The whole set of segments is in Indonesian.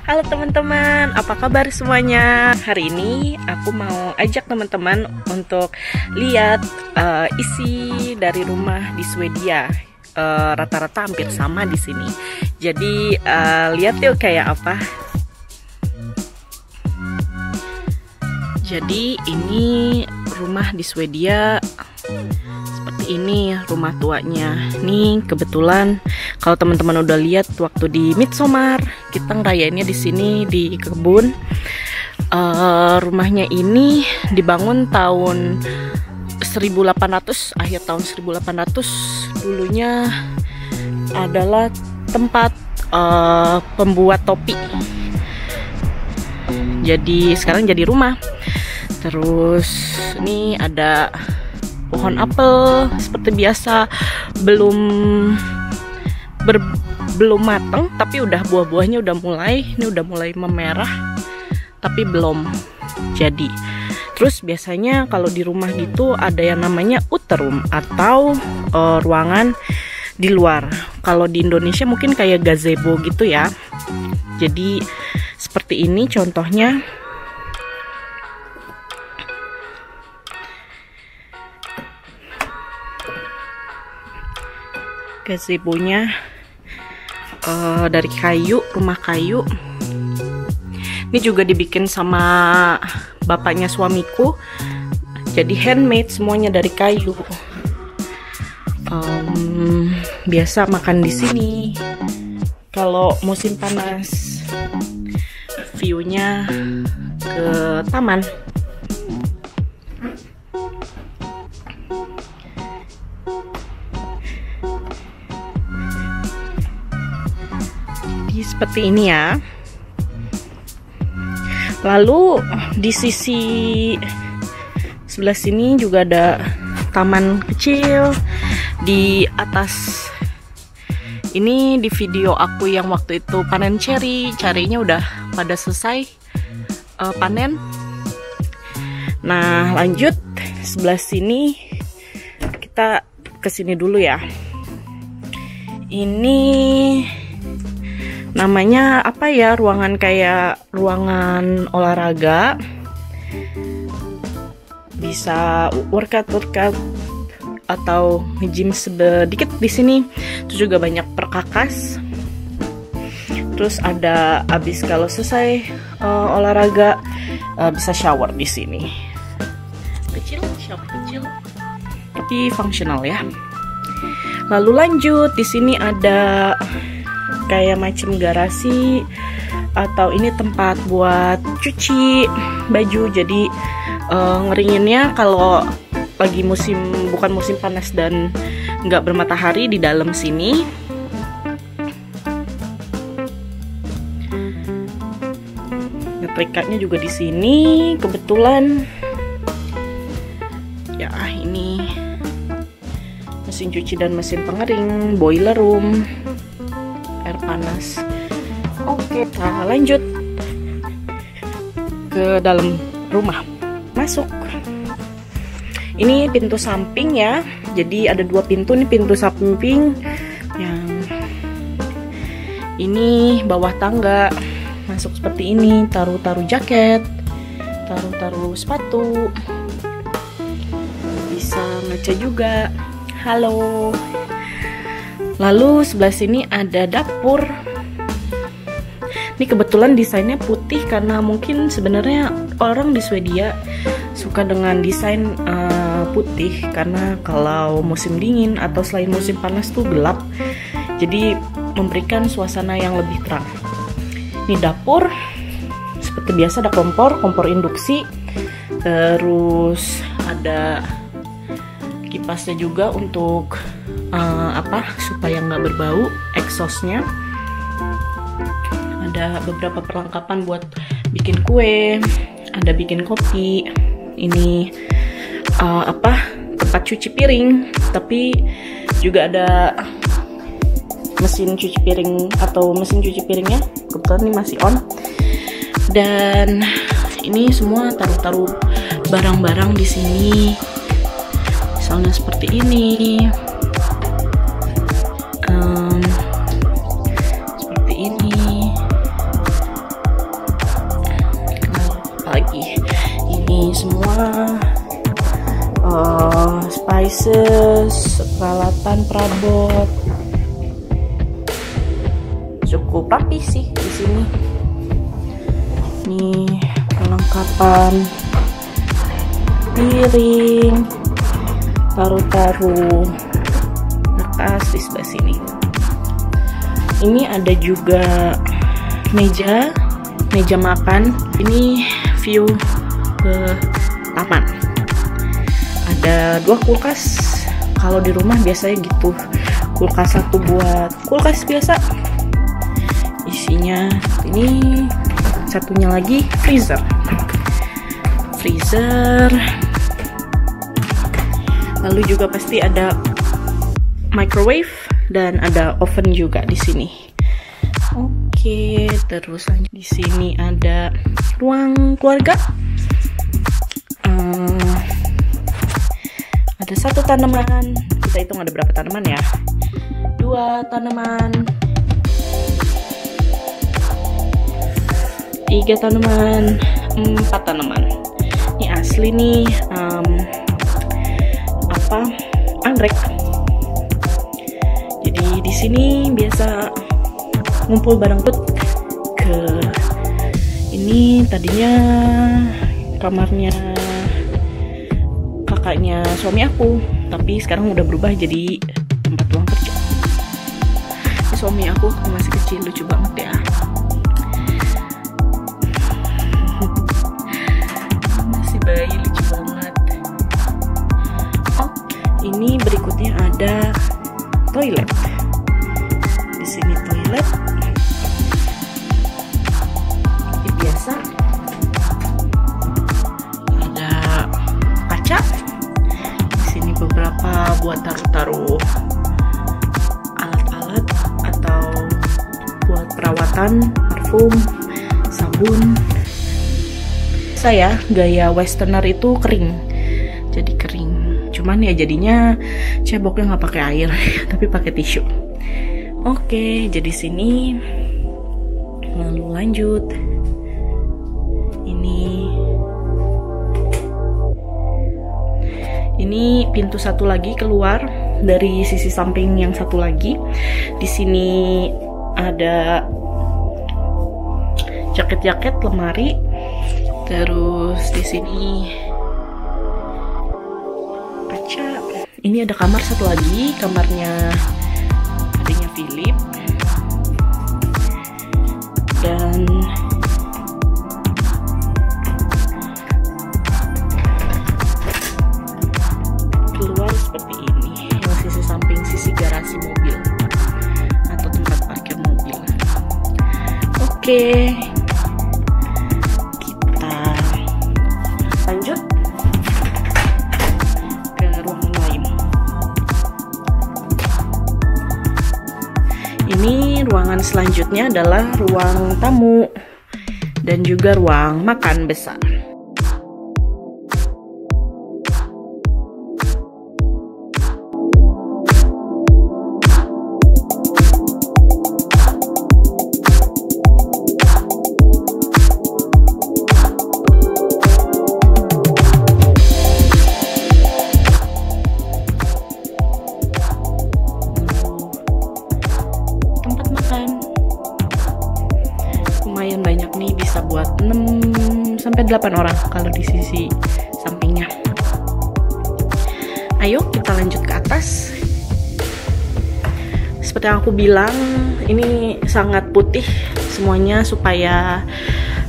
Halo teman-teman, apa kabar semuanya? Hari ini aku mau ajak teman-teman untuk lihat isi dari rumah di Swedia. Rata-rata hampir sama di sini. Jadi lihat yuk kayak apa. Jadi ini rumah di Swedia. Seperti ini rumah tuanya. Nih kebetulan kalau teman-teman udah lihat waktu di Midsommar, kita ngerayainnya di sini di kebun. Rumahnya ini dibangun tahun 1800, akhir tahun 1800. Dulunya adalah tempat pembuat topi. Jadi sekarang jadi rumah. Terus ini ada pohon apel seperti biasa, belum matang tapi udah buah-buahnya udah mulai memerah tapi belum jadi. Terus biasanya kalau di rumah gitu ada yang namanya uterum atau ruangan di luar. Kalau di Indonesia mungkin kayak gazebo gitu ya. Jadi seperti ini contohnya. Gazebonya dari kayu, rumah kayu. Ini juga dibikin sama bapaknya suamiku. Jadi handmade, semuanya dari kayu. Biasa makan di sini. Kalau musim panas, view-nya ke taman. Seperti ini ya. Lalu di sisi sebelah sini juga ada taman kecil di atas. Ini di video aku yang waktu itu panen cerinya udah pada selesai panen. Nah lanjut sebelah sini, kita kesini dulu ya. Ini namanya apa ya, ruangan kayak ruangan olahraga, bisa workout atau gym sedikit di sini. Terus juga banyak perkakas. Terus ada habis kalau selesai olahraga bisa shower di sini. Shower kecil tapi fungsional ya. Lalu lanjut di sini ada kayak macam garasi atau ini tempat buat cuci baju. Jadi ngeringinnya kalau lagi bukan musim panas dan nggak bermatahari di dalam sini. Ngetrikatnya juga di sini kebetulan. Ya ini mesin cuci dan mesin pengering, boiler room, air panas. Oke, nah lanjut ke dalam rumah. Masuk. Ini pintu samping ya. Jadi ada dua pintu nih, pintu samping yang ini bawah tangga. Masuk seperti ini, taruh jaket, taruh sepatu. Bisa ngaca juga. Halo. Lalu sebelah sini ada dapur. Ini kebetulan desainnya putih karena mungkin sebenarnya orang di Swedia suka dengan desain putih karena kalau musim dingin atau selain musim panas tuh gelap. Jadi memberikan suasana yang lebih terang. Ini dapur. Seperti biasa ada kompor induksi. Terus ada kipasnya juga untuk supaya nggak berbau, exhaustnya. Ada beberapa perlengkapan buat bikin kue, ada bikin kopi. Ini tempat cuci piring, tapi juga ada mesin cuci piring atau mesin cuci piringnya kebetulan ini masih on. Dan ini semua taruh barang-barang di sini. Misalnya seperti ini. Seperti ini. spices, peralatan perabot. Cukup rapi sih di sini. Nih perlengkapan piring, taruh-taruh bekas di sebelah sini. Ini ada juga meja makan. Ini view ke taman. Ada 2 kulkas. Kalau di rumah biasanya gitu, kulkas satu buat kulkas biasa, isinya ini, satunya lagi freezer. Lalu juga pasti ada microwave dan ada oven juga di sini. Oke, terus lanjut. Di sini ada ruang keluarga. Ada 1 tanaman. Kita hitung ada berapa tanaman ya? 2 tanaman, 3 tanaman, 4 tanaman. Ini asli nih, anggrek. Jadi di sini biasa ngumpul bareng ke ini. Tadinya kamarnya kakaknya suami aku, tapi sekarang udah berubah jadi tempat ruang kerja. Ini suami aku masih kecil, lucu banget ya. Masih bayi, lucu banget. Oh, ini berikutnya ada toilet. Di sini toilet. Ini biasa. Ada kaca. Di sini beberapa buat taruh-taruh alat-alat atau buat perawatan, parfum, sabun. Saya gaya westerner itu kering. Jadi kering. Cuman ya jadinya ceboknya nggak pakai air, tapi pakai tisu. Oke, jadi sini. Lalu lanjut. Ini pintu satu lagi keluar dari sisi samping yang satu lagi. Di sini ada jaket-jaket, lemari. Terus di sini kaca. Ini ada kamar satu lagi, kamarnya adiknya Philip. Dan keluar seperti ini, yang sisi samping, sisi garasi mobil atau tempat parkir mobil. Oke, kita lanjut ke ruangan lain. Ini ruangan selanjutnya adalah ruang tamu dan juga ruang makan besar. Lumayan banyak nih, bisa buat 6 sampai 8 orang kalau di sisi sampingnya. Ayo kita lanjut ke atas. Seperti yang aku bilang, ini sangat putih semuanya supaya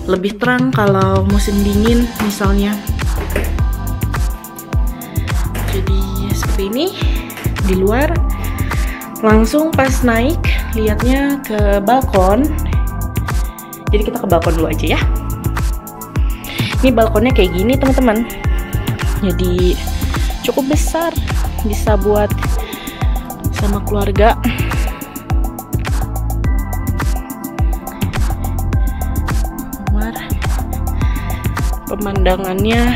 lebih terang kalau musim dingin misalnya. Jadi seperti ini di luar. Langsung pas naik lihatnya ke balkon. Jadi kita ke balkon dulu aja ya. Ini balkonnya kayak gini teman-teman. Jadi cukup besar, bisa buat sama keluarga. Pemandangannya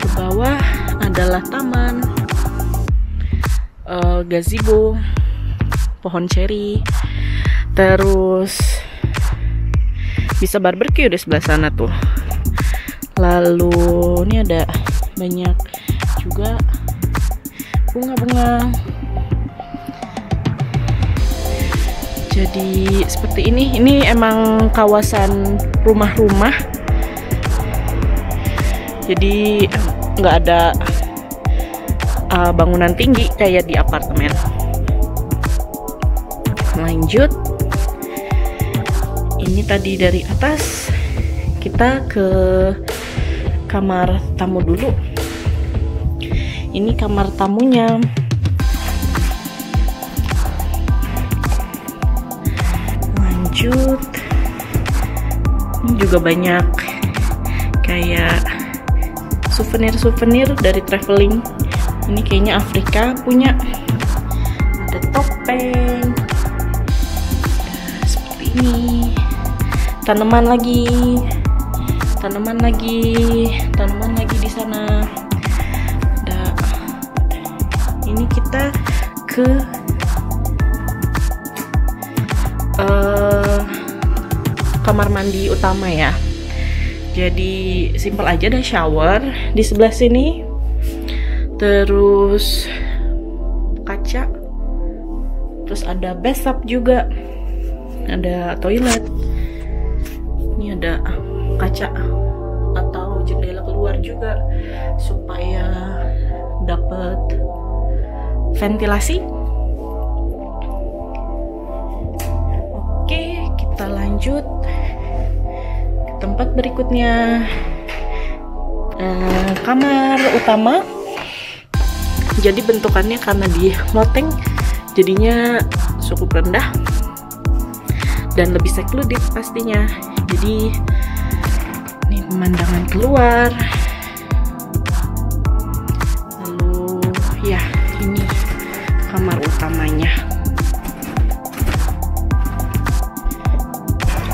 ke bawah adalah taman, gazebo, pohon ceri. Terus bisa barbecue di sebelah sana tuh. Lalu ini ada banyak juga bunga-bunga. Jadi seperti ini emang kawasan rumah-rumah, jadi nggak ada bangunan tinggi kayak di apartemen. Lanjut, ini tadi dari atas, kita ke kamar tamu dulu. Ini kamar tamunya. Lanjut, ini juga banyak kayak souvenir dari traveling. Ini kayaknya Afrika punya. Ada topeng. Seperti ini. Tanaman lagi di sana. Ada. Ini kita ke kamar mandi utama ya. Jadi simpel aja, ada shower di sebelah sini. Terus kaca. Terus ada bathtub juga. Ada toilet. Ini ada kaca atau jendela keluar juga supaya dapat ventilasi. Oke, kita lanjut ke tempat berikutnya. Kamar utama. Jadi bentukannya karena di loteng, jadinya cukup rendah dan lebih secluded pastinya. Jadi ini pemandangan keluar. Lalu ya, ini kamar utamanya.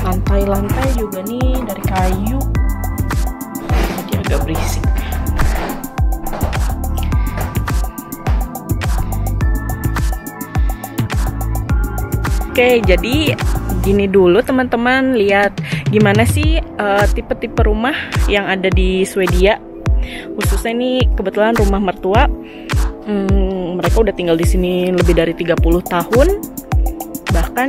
Lantai-lantai juga nih dari kayu, jadi agak berisik. Oke, jadi gini dulu teman-teman, lihat gimana sih tipe-tipe rumah yang ada di Swedia. Khususnya ini kebetulan rumah mertua. Mereka udah tinggal di sini lebih dari 30 tahun. Bahkan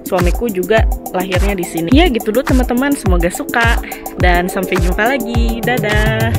suamiku juga lahirnya di sini. Ya gitu dulu teman-teman, semoga suka dan sampai jumpa lagi. Dadah.